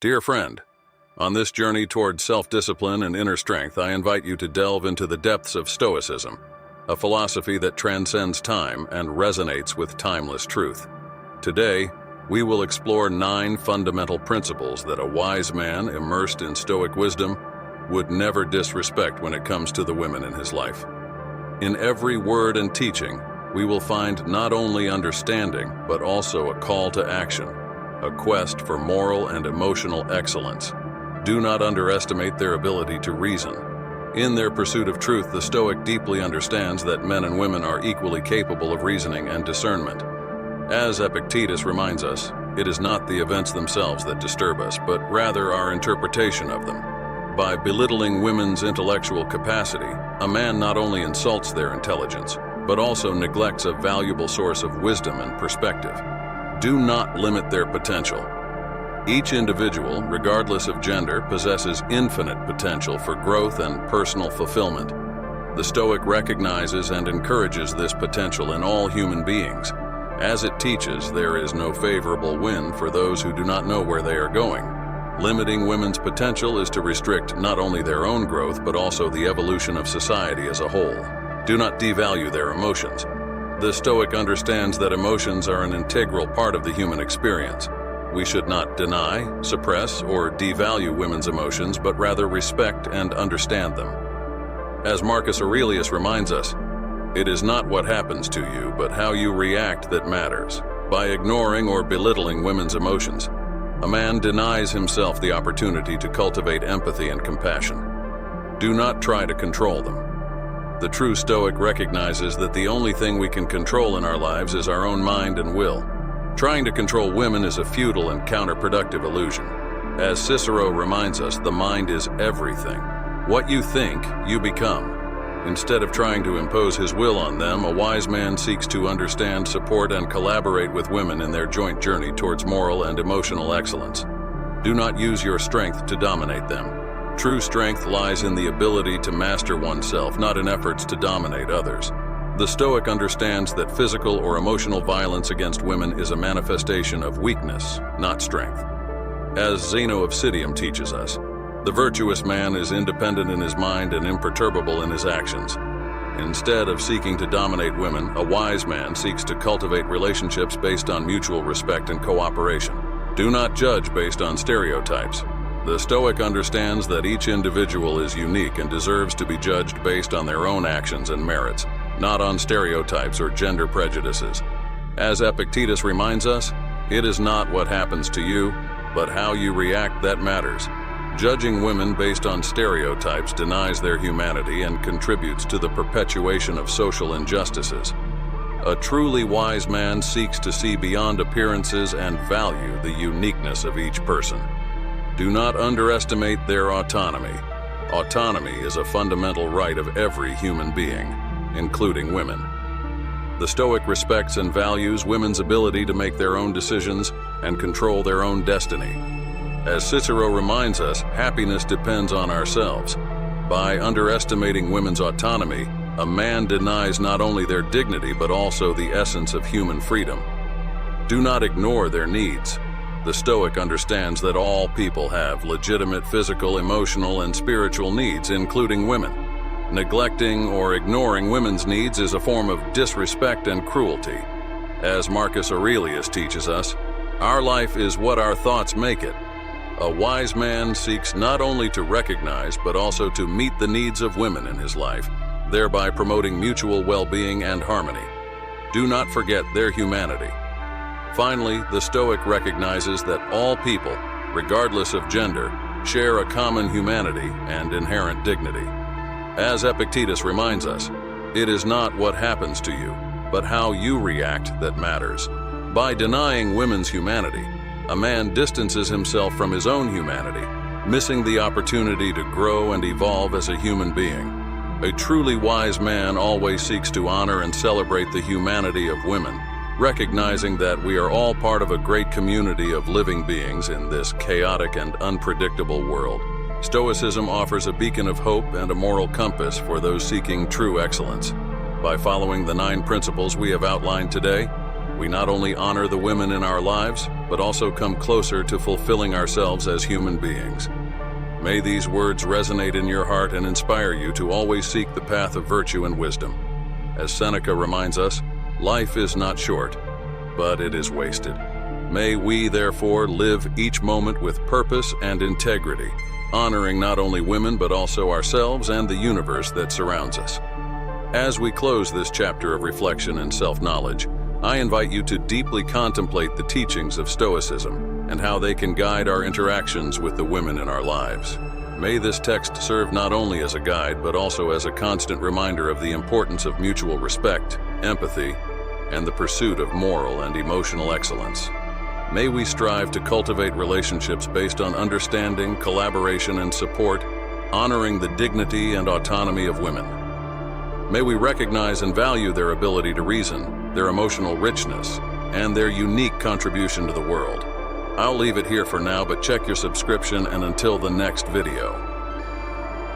Dear friend, on this journey toward self-discipline and inner strength, I invite you to delve into the depths of Stoicism, a philosophy that transcends time and resonates with timeless truth. Today, we will explore 9 fundamental principles that a wise man immersed in Stoic wisdom would never disrespect when it comes to the women in his life. In every word and teaching, we will find not only understanding, but also a call to action, a quest for moral and emotional excellence. Do not underestimate their ability to reason. In their pursuit of truth, the Stoic deeply understands that men and women are equally capable of reasoning and discernment. As Epictetus reminds us, it is not the events themselves that disturb us, but rather our interpretation of them. By belittling women's intellectual capacity, a man not only insults their intelligence, but also neglects a valuable source of wisdom and perspective. Do not limit their potential. Each individual, regardless of gender, possesses infinite potential for growth and personal fulfillment. The Stoic recognizes and encourages this potential in all human beings. As it teaches, there is no favorable wind for those who do not know where they are going. Limiting women's potential is to restrict not only their own growth, but also the evolution of society as a whole. Do not devalue their emotions. The Stoic understands that emotions are an integral part of the human experience. We should not deny, suppress, or devalue women's emotions, but rather respect and understand them. As Marcus Aurelius reminds us, it is not what happens to you, but how you react that matters. By ignoring or belittling women's emotions, a man denies himself the opportunity to cultivate empathy and compassion. Do not try to control them. The true Stoic recognizes that the only thing we can control in our lives is our own mind and will. Trying to control women is a futile and counterproductive illusion. As Cicero reminds us, the mind is everything. What you think, you become. Instead of trying to impose his will on them, a wise man seeks to understand, support, and collaborate with women in their joint journey towards moral and emotional excellence. Do not use your strength to dominate them. True strength lies in the ability to master oneself, not in efforts to dominate others. The Stoic understands that physical or emotional violence against women is a manifestation of weakness, not strength. As Zeno of Citium teaches us, the virtuous man is independent in his mind and imperturbable in his actions. Instead of seeking to dominate women, a wise man seeks to cultivate relationships based on mutual respect and cooperation. Do not judge based on stereotypes. The Stoic understands that each individual is unique and deserves to be judged based on their own actions and merits, not on stereotypes or gender prejudices. As Epictetus reminds us, it is not what happens to you, but how you react that matters. Judging women based on stereotypes denies their humanity and contributes to the perpetuation of social injustices. A truly wise man seeks to see beyond appearances and value the uniqueness of each person. Do not underestimate their autonomy. Autonomy is a fundamental right of every human being, including women. The Stoic respects and values women's ability to make their own decisions and control their own destiny. As Cicero reminds us, happiness depends on ourselves. By underestimating women's autonomy, a man denies not only their dignity but also the essence of human freedom. Do not ignore their needs. The Stoic understands that all people have legitimate physical, emotional, and spiritual needs, including women. Neglecting or ignoring women's needs is a form of disrespect and cruelty. As Marcus Aurelius teaches us, our life is what our thoughts make it. A wise man seeks not only to recognize but also to meet the needs of women in his life, thereby promoting mutual well-being and harmony. Do not forget their humanity. Finally, the Stoic recognizes that all people, regardless of gender, share a common humanity and inherent dignity. As Epictetus reminds us, it is not what happens to you, but how you react that matters. By denying women's humanity, a man distances himself from his own humanity, missing the opportunity to grow and evolve as a human being. A truly wise man always seeks to honor and celebrate the humanity of women, recognizing that we are all part of a great community of living beings in this chaotic and unpredictable world. Stoicism offers a beacon of hope and a moral compass for those seeking true excellence. By following the 9 principles we have outlined today, we not only honor the women in our lives, but also come closer to fulfilling ourselves as human beings. May these words resonate in your heart and inspire you to always seek the path of virtue and wisdom. As Seneca reminds us, life is not short, but it is wasted. May we, therefore, live each moment with purpose and integrity, honoring not only women but also ourselves and the universe that surrounds us. As we close this chapter of reflection and self-knowledge, I invite you to deeply contemplate the teachings of Stoicism and how they can guide our interactions with the women in our lives. May this text serve not only as a guide but also as a constant reminder of the importance of mutual respect, empathy, and the pursuit of moral and emotional excellence. May we strive to cultivate relationships based on understanding, collaboration, and support, honoring the dignity and autonomy of women. May we recognize and value their ability to reason, their emotional richness, and their unique contribution to the world. I'll leave it here for now, but check your subscription, and until the next video.